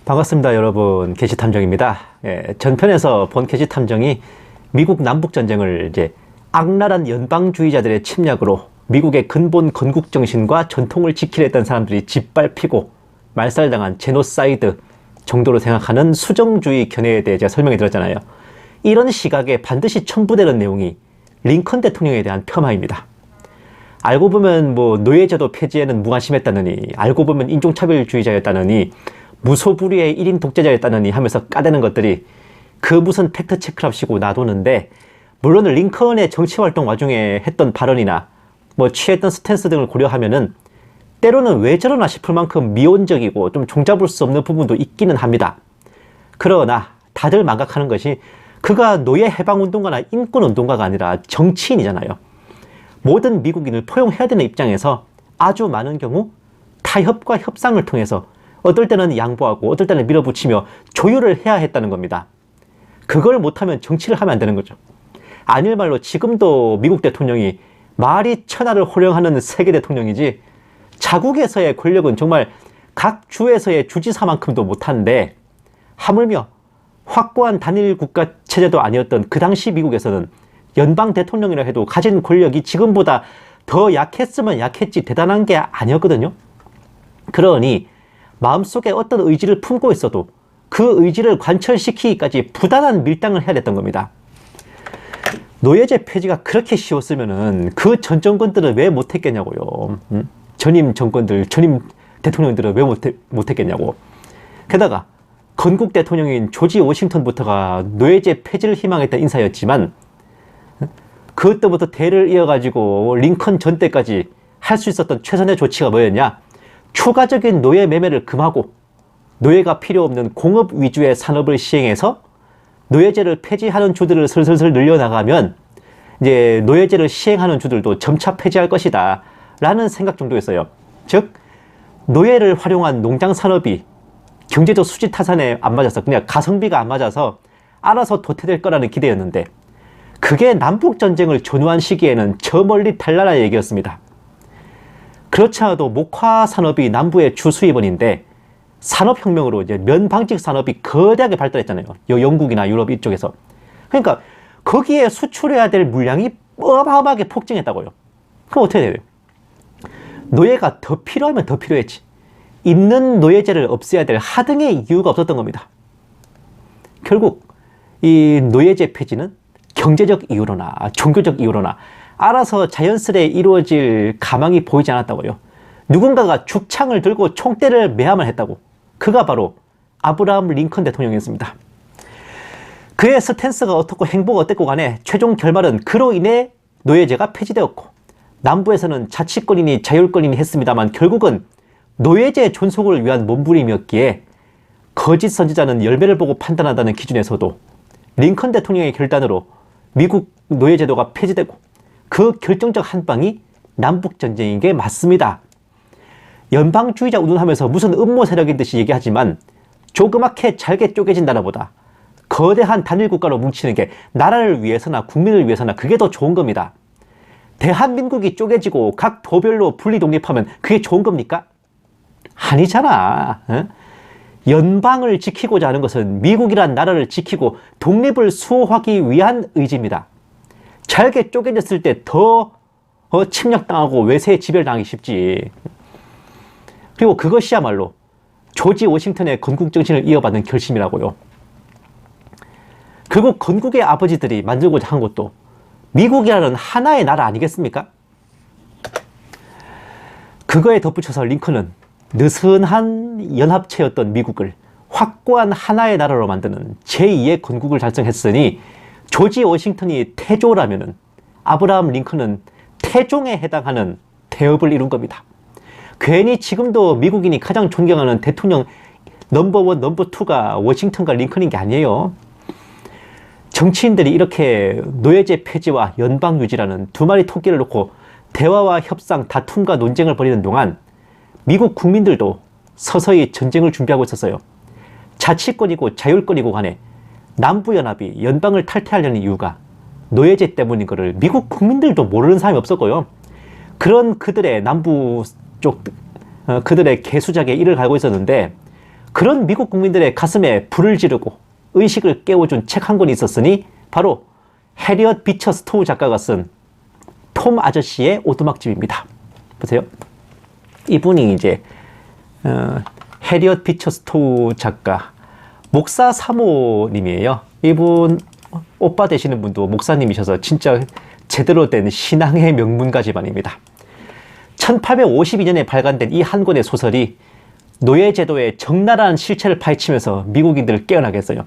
반갑습니다, 여러분. 게시탐정입니다. 전편에서 본 게시탐정이 미국 남북전쟁을 악랄한 연방주의자들의 침략으로 미국의 근본 건국 정신과 전통을 지키려 했던 사람들이 짓밟히고 말살당한 제노사이드 정도로 생각하는 수정주의 견해에 대해 제가 설명해 드렸잖아요. 이런 시각에 반드시 첨부되는 내용이 링컨 대통령에 대한 폄하입니다. 알고 보면 노예제도 폐지에는 무관심했다느니, 알고 보면 인종차별주의자였다느니, 무소불위의 1인 독재자였다느니 하면서 까대는 것들이 그 무슨 팩트체크랍시고 놔두는데, 물론 링컨의 정치활동 와중에 했던 발언이나 취했던 스탠스 등을 고려하면은 때로는 왜 저러나 싶을 만큼 미온적이고 좀 종잡을 수 없는 부분도 있기는 합니다. 그러나 다들 망각하는 것이 그가 노예 해방운동가나 인권운동가가 아니라 정치인이잖아요. 모든 미국인을 포용해야 되는 입장에서 아주 많은 경우 타협과 협상을 통해서 어떨 때는 양보하고 어떨 때는 밀어붙이며 조율을 해야 했다는 겁니다. 그걸 못하면 정치를 하면 안 되는 거죠. 아닐 말로 지금도 미국 대통령이 말이 천하를 호령하는 세계 대통령이지, 자국에서의 권력은 정말 각 주에서의 주지사만큼도 못한데, 하물며 확고한 단일 국가 체제도 아니었던 그 당시 미국에서는 연방 대통령이라 해도 가진 권력이 지금보다 더 약했으면 약했지 대단한 게 아니었거든요. 그러니 마음속에 어떤 의지를 품고 있어도 그 의지를 관철시키기까지 부단한 밀당을 해야 됐던 겁니다. 노예제 폐지가 그렇게 쉬웠으면은 그 전 정권들은 왜 못했겠냐고요. 전임 정권들, 전임 대통령들은 왜 못했겠냐고. 게다가 건국 대통령인 조지 워싱턴부터가 노예제 폐지를 희망했던 인사였지만, 그때부터 대를 이어가지고 링컨 전 때까지 할 수 있었던 최선의 조치가 뭐였냐? 추가적인 노예 매매를 금하고 노예가 필요 없는 공업 위주의 산업을 시행해서 노예제를 폐지하는 주들을 슬슬 늘려나가면 이제 노예제를 시행하는 주들도 점차 폐지할 것이다 라는 생각 정도였어요. 즉, 노예를 활용한 농장 산업이 경제적 수지 타산에 안 맞아서, 그냥 가성비가 안 맞아서 알아서 도태될 거라는 기대였는데, 그게 남북전쟁을 전후한 시기에는 저 멀리 달나라의 얘기였습니다. 그렇지 않아도 목화 산업이 남부의 주 수입원인데, 산업혁명으로 이제 면방직 산업이 거대하게 발달했잖아요. 영국이나 유럽 이쪽에서. 그러니까 거기에 수출해야 될 물량이 어마어마하게 폭증했다고요. 그럼 어떻게 돼요? 노예가 더 필요하면 더 필요했지. 있는 노예제를 없애야 될 하등의 이유가 없었던 겁니다. 결국 이 노예제 폐지는 경제적 이유로나 종교적 이유로나 알아서 자연스레 이루어질 가망이 보이지 않았다고요. 누군가가 죽창을 들고 총대를 매야만 했다고. 그가 바로 아브라함 링컨 대통령이었습니다. 그의 스탠스가 어떻고 행보가 어땠고 간에 최종 결말은 그로 인해 노예제가 폐지되었고, 남부에서는 자치권이니 자율권이니 했습니다만 결국은 노예제 존속을 위한 몸부림이었기에 거짓 선지자는 열매를 보고 판단한다는 기준에서도 링컨 대통령의 결단으로 미국 노예제도가 폐지되고, 그 결정적 한방이 남북전쟁인 게 맞습니다. 연방주의자 운운하면서 무슨 음모 세력인 듯이 얘기하지만, 조그맣게 잘게 쪼개진 나라보다 거대한 단일 국가로 뭉치는 게 나라를 위해서나 국민을 위해서나 그게 더 좋은 겁니다. 대한민국이 쪼개지고 각 도별로 분리 독립하면 그게 좋은 겁니까? 아니잖아. 연방을 지키고자 하는 것은 미국이란 나라를 지키고 독립을 수호하기 위한 의지입니다. 잘게 쪼개졌을 때 더 침략당하고 외세에 지배당하기 쉽지. 그리고 그것이야말로 조지 워싱턴의 건국 정신을 이어받는 결심이라고요. 결국 건국의 아버지들이 만들고자 한 것도 미국이라는 하나의 나라 아니겠습니까? 그거에 덧붙여서 링컨은 느슨한 연합체였던 미국을 확고한 하나의 나라로 만드는 제2의 건국을 달성했으니, 조지 워싱턴이 태조라면은 아브라함 링컨은 태종에 해당하는 태업을 이룬 겁니다. 괜히 지금도 미국인이 가장 존경하는 대통령 넘버1, 넘버2가 워싱턴과 링컨인 게 아니에요. 정치인들이 이렇게 노예제 폐지와 연방 유지라는 두 마리 토끼를 놓고 대화와 협상, 다툼과 논쟁을 벌이는 동안 미국 국민들도 서서히 전쟁을 준비하고 있었어요. 자치권이고 자율권이고 간에 남부연합이 연방을 탈퇴하려는 이유가 노예제 때문인 것을 미국 국민들도 모르는 사람이 없었고요. 그런 그들의 남부 쪽 그들의 개수작에 이를 갈고 있었는데, 그런 미국 국민들의 가슴에 불을 지르고 의식을 깨워준 책 한 권이 있었으니 바로 해리엇 비처 스토우 작가가 쓴 톰 아저씨의 오두막집입니다. 보세요. 이분이 이제 해리엇 비처 스토우 작가, 목사 사모님이에요. 이분 오빠 되시는 분도 목사님이셔서 진짜 제대로 된 신앙의 명문가 집안입니다. 1852년에 발간된 이 한 권의 소설이 노예제도의 적나라한 실체를 파헤치면서 미국인들을 깨어나게 했어요.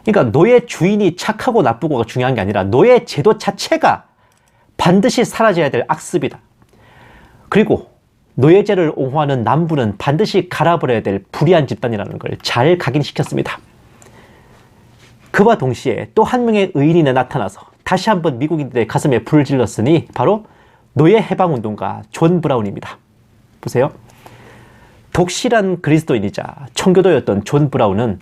그러니까 노예 주인이 착하고 나쁘고가 중요한 게 아니라 노예제도 자체가 반드시 사라져야 될 악습이다. 그리고 노예제를 옹호하는 남부는 반드시 갈아버려야 될 불의한 집단이라는 걸 잘 각인시켰습니다. 그와 동시에 또 한 명의 의인이 나타나서 다시 한번 미국인들의 가슴에 불을 질렀으니 바로 노예 해방운동가 존 브라운입니다. 보세요. 독실한 그리스도인이자 청교도였던 존 브라운은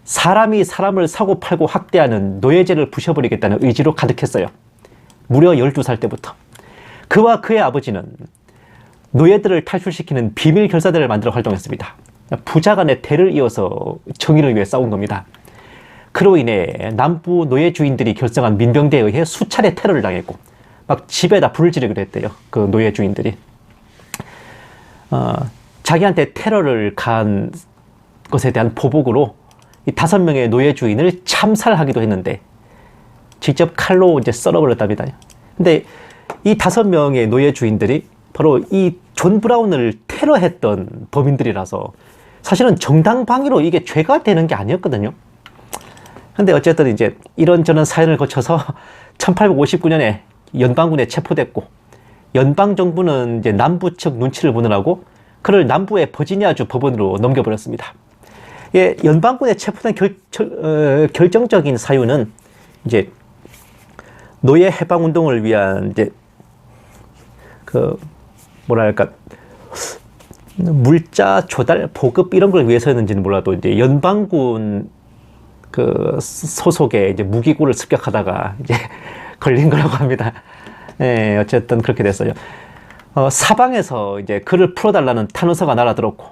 사람이 사람을 사고 팔고 학대하는 노예제를 부셔버리겠다는 의지로 가득했어요. 무려 12살 때부터. 그와 그의 아버지는 노예들을 탈출시키는 비밀 결사대를 만들어 활동했습니다. 부자 간의 대를 이어서 정의를 위해 싸운 겁니다. 그로 인해 남부 노예 주인들이 결성한 민병대에 의해 수차례 테러를 당했고 막 집에다 불을 지르기도 했대요. 그 노예 주인들이. 자기한테 테러를 가한 것에 대한 보복으로 이 5명의 노예 주인을 참살하기도 했는데 직접 칼로 이제 썰어버렸답니다. 근데 이 5명의 노예 주인들이 바로 이 존 브라운을 테러했던 범인들이라서 사실은 정당방위로 이게 죄가 되는 게 아니었거든요. 근데 어쨌든 이제 이런저런 사연을 거쳐서 1859년에 연방군에 체포됐고 연방정부는 이제 남부 측 눈치를 보느라고 그를 남부의 버지니아주 법원으로 넘겨버렸습니다. 예, 연방군에 체포된 결정적인 사유는 이제 노예 해방 운동을 위한 이제 뭐랄까 물자 조달 보급 이런 걸 위해서였는지는 몰라도 이제 연방군 소속의 이제 무기고를 습격하다가 이제 걸린 거라고 합니다. 예, 어쨌든 그렇게 됐어요. 사방에서 이제 그를 풀어달라는 탄원서가 날아들었고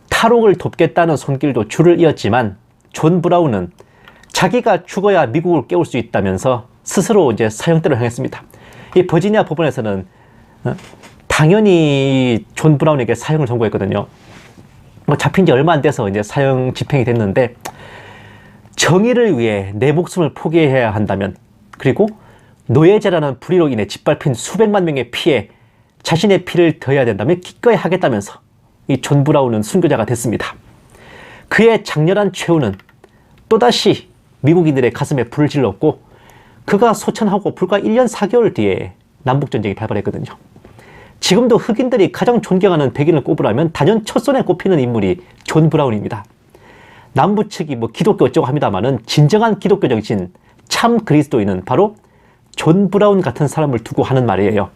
탈옥을 돕겠다는 손길도 줄을 이었지만 존 브라운은 자기가 죽어야 미국을 깨울 수 있다면서 스스로 이제 사형대로 향했습니다. 이 버지니아 법원에서는 당연히 존 브라운에게 사형을 선고했거든요. 잡힌 지 얼마 안 돼서 이제 사형 집행이 됐는데 정의를 위해 내 목숨을 포기해야 한다면 그리고 노예제라는 불의로 인해 짓밟힌 수백만 명의 피에 자신의 피를 더해야 된다면 기꺼이 하겠다면서 이 존 브라운은 순교자가 됐습니다. 그의 장렬한 최후는 또다시 미국인들의 가슴에 불을 질렀고 그가 소천하고 불과 1년 4개월 뒤에 남북전쟁이 발발했거든요. 지금도 흑인들이 가장 존경하는 백인을 꼽으라면 단연 첫손에 꼽히는 인물이 존 브라운입니다. 남부 측이 뭐 기독교 어쩌고 합니다만은 진정한 기독교 정신, 참 그리스도인은 바로 존 브라운 같은 사람을 두고 하는 말이에요.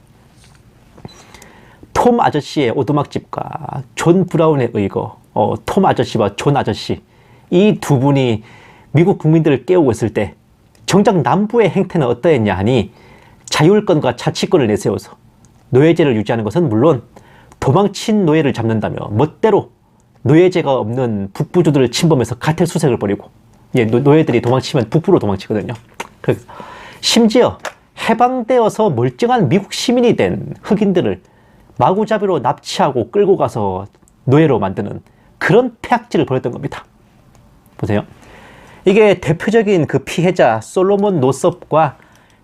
톰 아저씨의 오두막집과 존 브라운의 의거, 톰 아저씨와 존 아저씨, 이 두 분이 미국 국민들을 깨우고 있을 때 정작 남부의 행태는 어떠했냐 하니 자율권과 자치권을 내세워서 노예제를 유지하는 것은 물론 도망친 노예를 잡는다며 멋대로 노예제가 없는 북부주들을 침범해서 가택수색을 벌이고 노예들이 도망치면 북부로 도망치거든요. 그래서 심지어 해방되어서 멀쩡한 미국 시민이 된 흑인들을 마구잡이로 납치하고 끌고 가서 노예로 만드는 그런 폐악질을 벌였던 겁니다. 보세요. 이게 대표적인 그 피해자 솔로몬 노섭과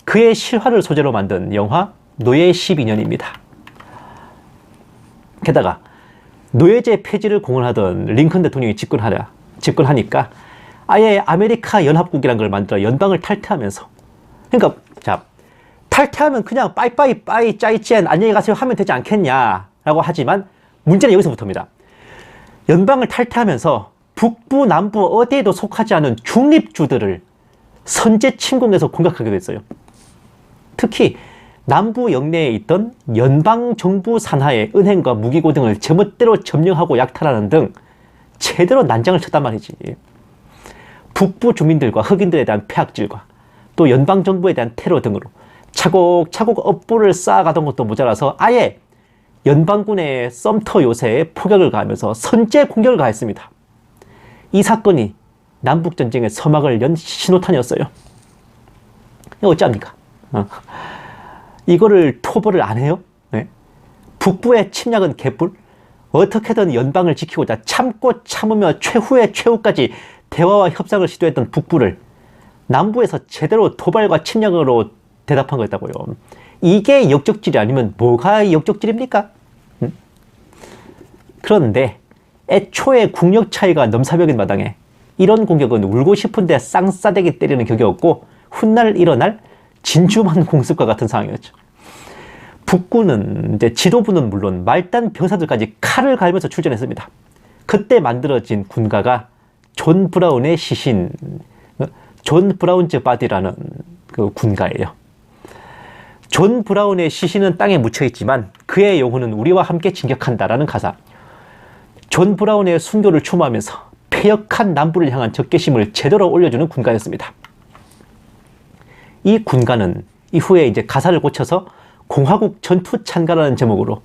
그의 실화를 소재로 만든 영화 노예 12년입니다. 게다가 노예제 폐지를 공언하던 링컨 대통령이 집권하니까 아예 아메리카 연합국이라는 걸 만들어 연방을 탈퇴하면서 그러니까 자 탈퇴하면 그냥 빠이빠이 짜이젠 안녕히 가세요 하면 되지 않겠냐라고 하지만 문제는 여기서부터입니다. 연방을 탈퇴하면서 북부 남부 어디에도 속하지 않은 중립주들을 선제 침공해서 공격하게 됐어요. 특히 남부 영내에 있던 연방정부 산하의 은행과 무기고 등을 제멋대로 점령하고 약탈하는 등 제대로 난장을 쳤단 말이지. 북부 주민들과 흑인들에 대한 폐악질과 또 연방정부에 대한 테러 등으로 차곡차곡 업보를 쌓아가던 것도 모자라서 아예 연방군의 썸터 요새에 포격을 가하면서 선제 공격을 가했습니다. 이 사건이 남북전쟁의 서막을 연 신호탄이었어요. 어찌합니까? 이거를 토벌을 안 해요? 네? 북부의 침략은 개뿔? 어떻게든 연방을 지키고자 참고 참으며 최후의 최후까지 대화와 협상을 시도했던 북부를 남부에서 제대로 도발과 침략으로 대답한 거였다고요. 이게 역적질이 아니면 뭐가 역적질입니까? 그런데 애초에 국력 차이가 넘사벽인 마당에 이런 공격은 울고 싶은데 쌍싸대기 때리는 격이 없고 훗날 일어날 진주만 공습과 같은 상황이었죠. 북군은 이제 지도부는 물론 말단 병사들까지 칼을 갈면서 출전했습니다. 그때 만들어진 군가가 존 브라운의 시신, 존 브라운즈 바디라는 그 군가예요. 존 브라운의 시신은 땅에 묻혀 있지만 그의 영혼은 우리와 함께 진격한다라는 가사. 존 브라운의 순교를 추모하면서 폐역한 남부를 향한 적개심을 제대로 올려주는 군가였습니다. 이 군가는 이후에 이제 가사를 고쳐서 공화국 전투 찬가라는 제목으로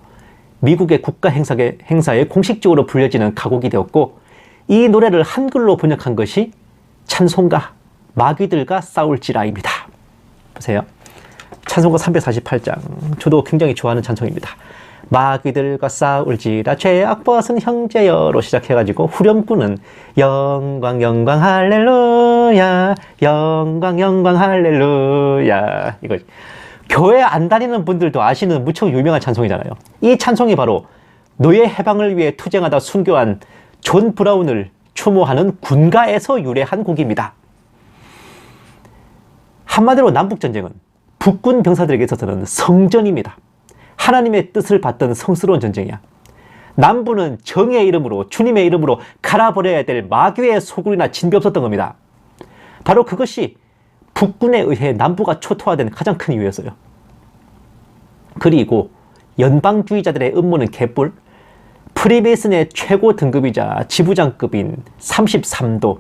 미국의 국가 행사에 공식적으로 불려지는 가곡이 되었고, 이 노래를 한글로 번역한 것이 찬송가 마귀들과 싸울지라입니다. 보세요. 찬송가 348장. 저도 굉장히 좋아하는 찬송입니다. 마귀들과 싸울지라 죄악벗은 형제여로 시작해가지고 후렴구는 영광 영광 할렐루야 영광 영광 할렐루야, 이거 교회 안 다니는 분들도 아시는 무척 유명한 찬송이잖아요. 이 찬송이 바로 노예 해방을 위해 투쟁하다 순교한 존 브라운을 추모하는 군가에서 유래한 곡입니다. 한마디로 남북전쟁은 북군 병사들에게 있어서는 성전입니다. 하나님의 뜻을 받던 성스러운 전쟁이야. 남부는 정의 이름으로, 주님의 이름으로 갈아버려야 될 마귀의 소굴이나 진비 없었던 겁니다. 바로 그것이 북군에 의해 남부가 초토화된 가장 큰 이유였어요. 그리고 연방주의자들의 음모는 개뿔. 프리메이슨의 최고 등급이자 지부장급인 33도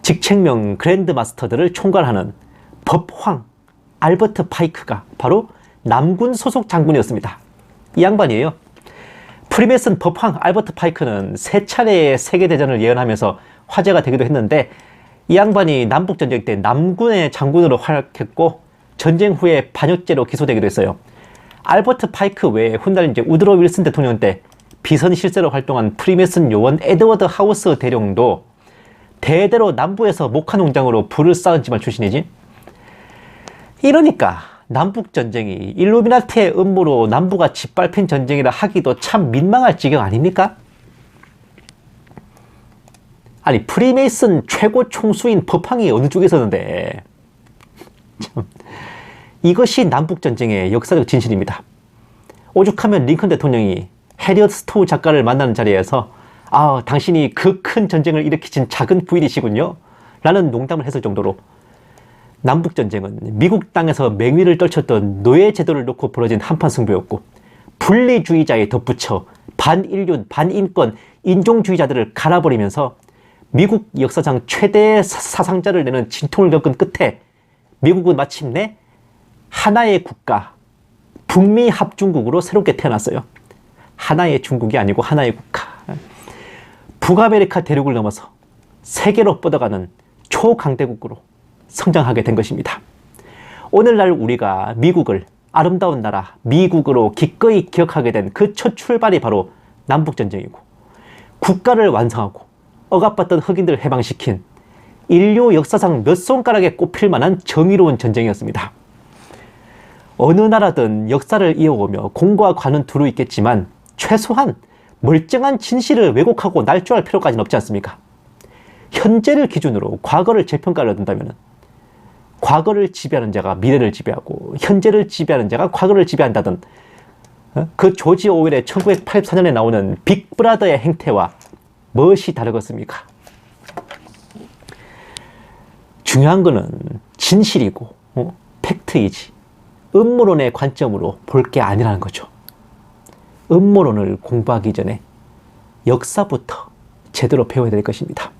직책명 그랜드마스터들을 총괄하는 법황 알버트 파이크가 바로 남군 소속 장군이었습니다. 이 양반이에요. 프리메이슨 법황 알버트 파이크는 3차례의 세계대전을 예언하면서 화제가 되기도 했는데, 이 양반이 남북전쟁 때 남군의 장군으로 활약했고 전쟁 후에 반역죄로 기소되기도 했어요. 알버트 파이크 외에 훗날 이제 우드로 윌슨 대통령 때 비선 실세로 활동한 프리메이슨 요원 에드워드 하우스 대령도 대대로 남부에서 목화농장으로 불을 쌓은 집안 출신이지. 이러니까 남북전쟁이 일루미나티의 음모로 남부가 짓밟힌 전쟁이라 하기도 참 민망할 지경 아닙니까? 아니, 프리메이슨 최고 총수인 법황이 어느 쪽에 있었는데. 참, 이것이 남북전쟁의 역사적 진실입니다. 오죽하면 링컨 대통령이 해리엇 스토우 작가를 만나는 자리에서 당신이 그 큰 전쟁을 일으키신 작은 부인이시군요 라는 농담을 했을 정도로 남북전쟁은 미국 땅에서 맹위를 떨쳤던 노예 제도를 놓고 벌어진 한판 승부였고, 분리주의자에 덧붙여 반인륜, 반인권, 인종주의자들을 갈아버리면서 미국 역사상 최대의 사상자를 내는 진통을 겪은 끝에 미국은 마침내 하나의 국가, 북미 합중국으로 새롭게 태어났어요. 하나의 중국이 아니고 하나의 국가. 북아메리카 대륙을 넘어서 세계로 뻗어가는 초강대국으로 성장하게 된 것입니다. 오늘날 우리가 미국을 아름다운 나라 미국으로 기꺼이 기억하게 된 그 첫 출발이 바로 남북전쟁이고, 국가를 완성하고 억압받던 흑인들을 해방시킨 인류 역사상 몇 손가락에 꼽힐 만한 정의로운 전쟁이었습니다. 어느 나라든 역사를 이어오며 공과 관은 두루 있겠지만 최소한 멀쩡한 진실을 왜곡하고 날조할 필요까지는 없지 않습니까? 현재를 기준으로 과거를 재평가를 한다면 과거를 지배하는 자가 미래를 지배하고 현재를 지배하는 자가 과거를 지배한다던 그 조지 오웰의 1984년에 나오는 빅브라더의 행태와 무엇이 다르겠습니까? 중요한 거는 진실이고 팩트이지 음모론의 관점으로 볼 게 아니라는 거죠. 음모론을 공부하기 전에 역사부터 제대로 배워야 될 것입니다.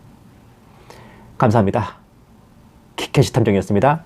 감사합니다. 키케시 탐정이었습니다.